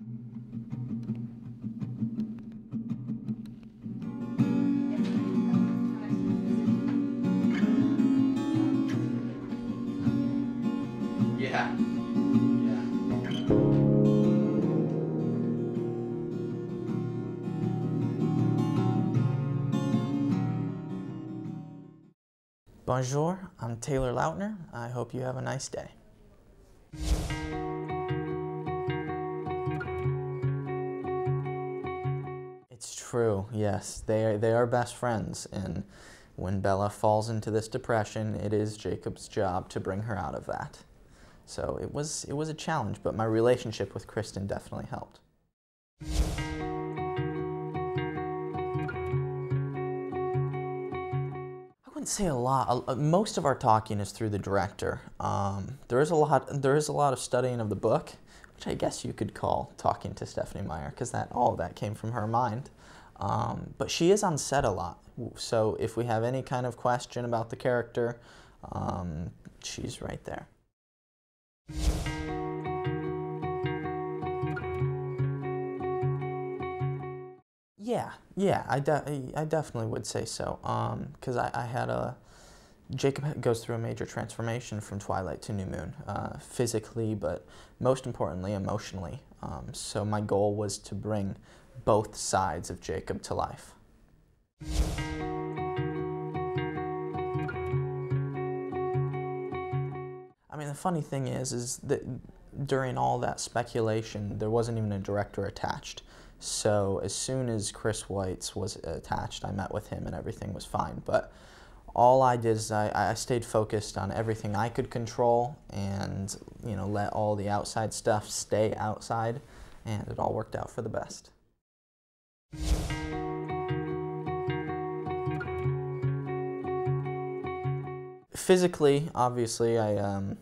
Yeah. Yeah. Bonjour, I'm Taylor Lautner. I hope you have a nice day. It's true, yes. They are best friends, and when Bella falls into this depression, it is Jacob's job to bring her out of that. So it was a challenge, but my relationship with Kristen definitely helped. I wouldn't say a lot. Most of our talking is through the director. There is a lot of studying of the book, which I guess you could call talking to Stephanie Meyer, because all of that came from her mind. But she is on set a lot, so if we have any kind of question about the character, she's right there. Yeah, yeah, I definitely would say so. Because I had Jacob goes through a major transformation from Twilight to New Moon, physically, but most importantly, emotionally. So my goal was to bring both sides of Jacob to life. I mean, the funny thing is that during all that speculation, there wasn't even a director attached. So as soon as Chris Weitz was attached, I met with him and everything was fine. But all I did is I stayed focused on everything I could control and, let all the outside stuff stay outside, and it all worked out for the best. Physically, obviously, it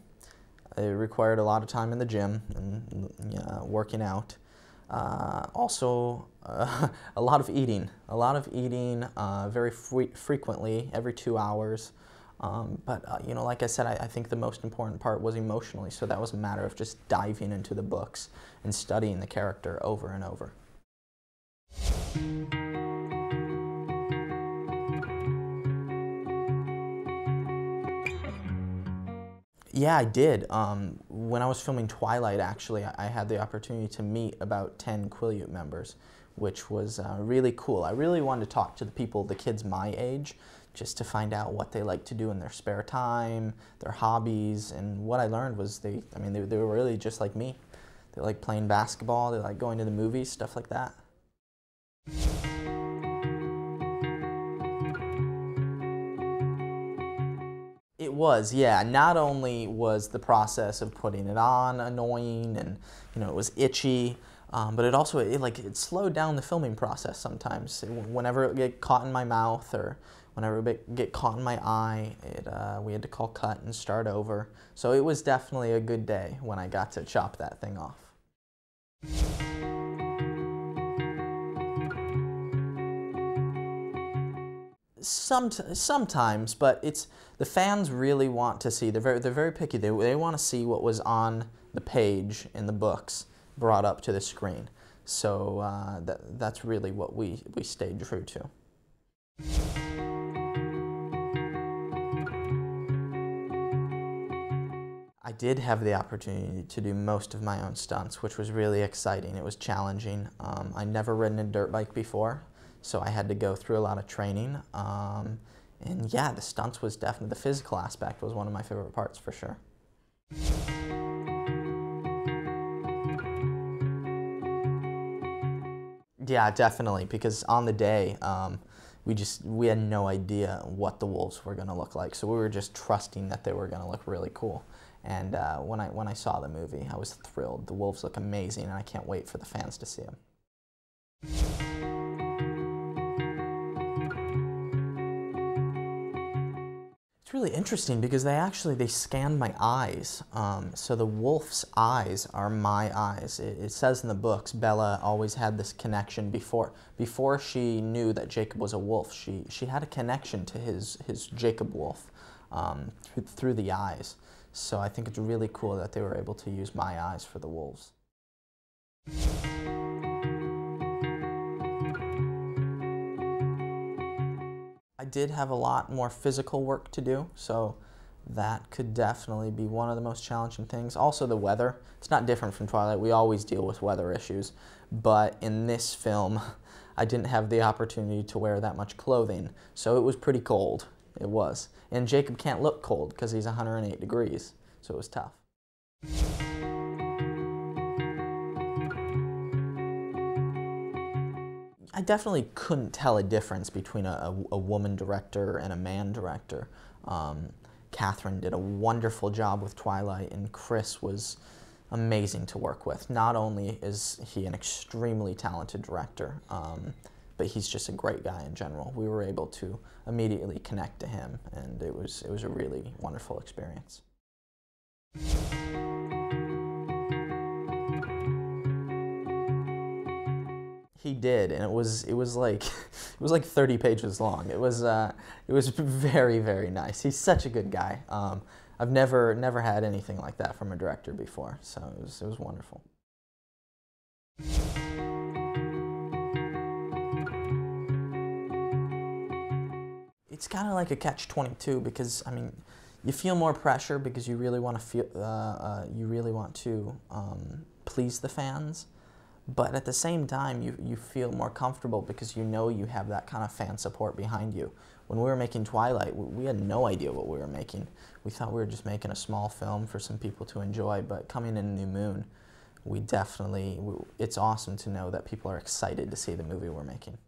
required a lot of time in the gym and working out. Also, a lot of eating. Very frequently, every 2 hours. But like I said, I think the most important part was emotionally. So that was a matter of just diving into the books and studying the character over and over. Yeah, I did. When I was filming Twilight, actually, I had the opportunity to meet about 10 Quileute members, which was really cool. I really wanted to talk to the kids my age, just to find out what they like to do in their spare time, their hobbies, and what I learned was they were really just like me. They like playing basketball, they like going to the movies, stuff like that. It was, yeah. Not only was the process of putting it on annoying and it was itchy, but it slowed down the filming process sometimes. Whenever it would get caught in my mouth or whenever it would get caught in my eye, we had to call cut and start over. So it was definitely a good day when I got to chop that thing off. Sometimes, but the fans really want to see. They're very picky. They want to see what was on the page in the books brought up to the screen. So that's really what we stayed true to. I did have the opportunity to do most of my own stunts, which was really exciting. It was challenging. I'd never ridden a dirt bike before, so I had to go through a lot of training. And yeah, the stunts was definitely, the physical aspect was one of my favorite parts for sure. Yeah, definitely, because on the day, we had no idea what the wolves were going to look like, so we were just trusting that they were going to look really cool. And when I saw the movie, I was thrilled. The wolves look amazing, and I can't wait for the fans to see them. It's really interesting because they scanned my eyes. So the wolf's eyes are my eyes. It says in the books, Bella always had this connection before she knew that Jacob was a wolf. She had a connection to his Jacob wolf through the eyes. So I think it's really cool that they were able to use my eyes for the wolves. I did have a lot more physical work to do, so that could definitely be one of the most challenging things. Also the weather. It's not different from Twilight. We always deal with weather issues, but in this film, I didn't have the opportunity to wear that much clothing, so it was pretty cold. It was. And Jacob can't look cold because he's 108 degrees, so it was tough. I definitely couldn't tell a difference between a woman director and a man director. Catherine did a wonderful job with Twilight, and Chris was amazing to work with. Not only is he an extremely talented director, but he's just a great guy in general. We were able to immediately connect to him, and it was a really wonderful experience. He did, and it was like it was like 30 pages long. It was very, very nice. He's such a good guy. I've never had anything like that from a director before, so it was wonderful. It's kind of like a catch-22 because, I mean, you feel more pressure because you really want to please the fans, but at the same time you feel more comfortable because you know you have that kind of fan support behind you. When we were making Twilight, we had no idea what we were making. We thought we were just making a small film for some people to enjoy, but coming in New Moon, it's awesome to know that people are excited to see the movie we're making.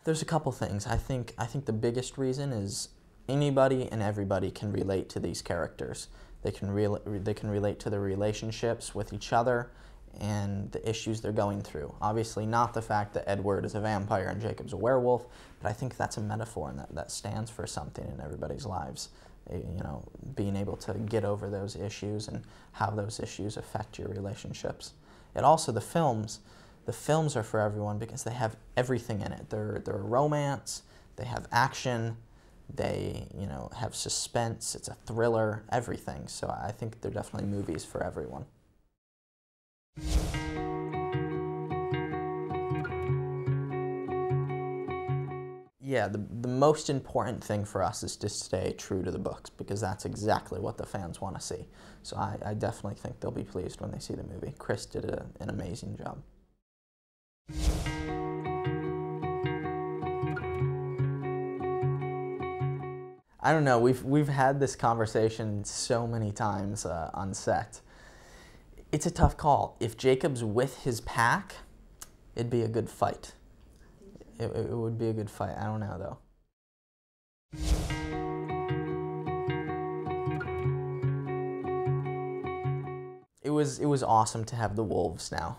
There's a couple things. I think the biggest reason is anybody and everybody can relate to these characters. They can relate to their relationships with each other and the issues they're going through. Obviously not the fact that Edward is a vampire and Jacob's a werewolf, but I think that's a metaphor and that stands for something in everybody's lives. You know, being able to get over those issues and how those issues affect your relationships. And also the films are for everyone because they have everything in it. They're a romance, they have action, they have suspense, it's a thriller, everything. So I think they're definitely movies for everyone. Yeah, the most important thing for us is to stay true to the books because that's exactly what the fans want to see. So I definitely think they'll be pleased when they see the movie. Chris did an amazing job. I don't know, we've had this conversation so many times on set. It's a tough call. If Jacob's with his pack, it'd be a good fight. It would be a good fight. I don't know though. It was awesome to have the wolves now.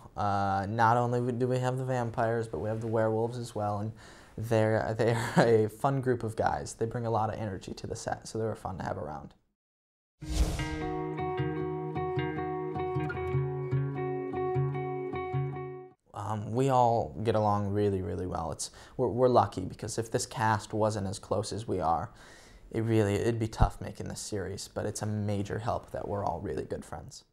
Not only do we have the vampires, but we have the werewolves as well, and they're a fun group of guys. They bring a lot of energy to the set, so they were fun to have around. We all get along really, really well. We're lucky because if this cast wasn't as close as we are, it'd be tough making this series, but it's a major help that we're all really good friends.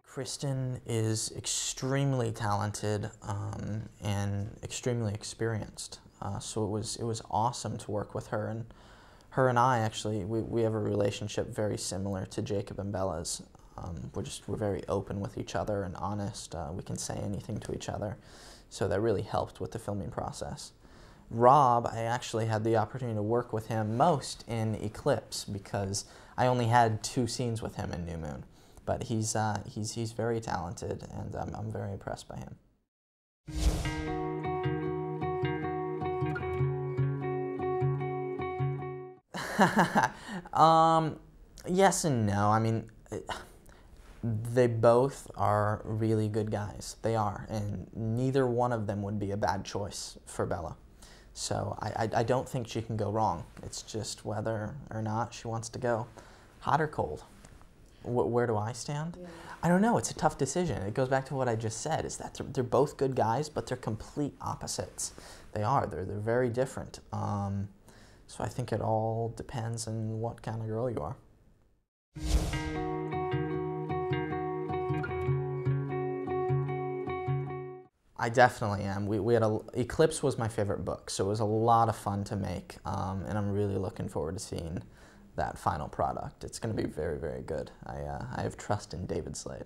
Kristen is extremely talented and extremely experienced, so it was awesome to work with her. And her and I actually we have a relationship very similar to Jacob and Bella's. We're very open with each other and honest. We can say anything to each other, so that really helped with the filming process. Rob, I actually had the opportunity to work with him most in Eclipse because I only had 2 scenes with him in New Moon. But he's very talented, and I'm very impressed by him. Yes and no. I mean, they both are really good guys. They are, and neither one of them would be a bad choice for Bella. So I don't think she can go wrong. It's just whether or not she wants to go hot or cold. Where do I stand? Yeah. I don't know. It's a tough decision. It goes back to what I just said, is that they're both good guys, but they're complete opposites. They are. They're very different. So I think it all depends on what kind of girl you are. I definitely am. We had Eclipse was my favorite book, so it was a lot of fun to make, and I'm really looking forward to seeing that final product. It's going to be very, very good. I have trust in David Slade.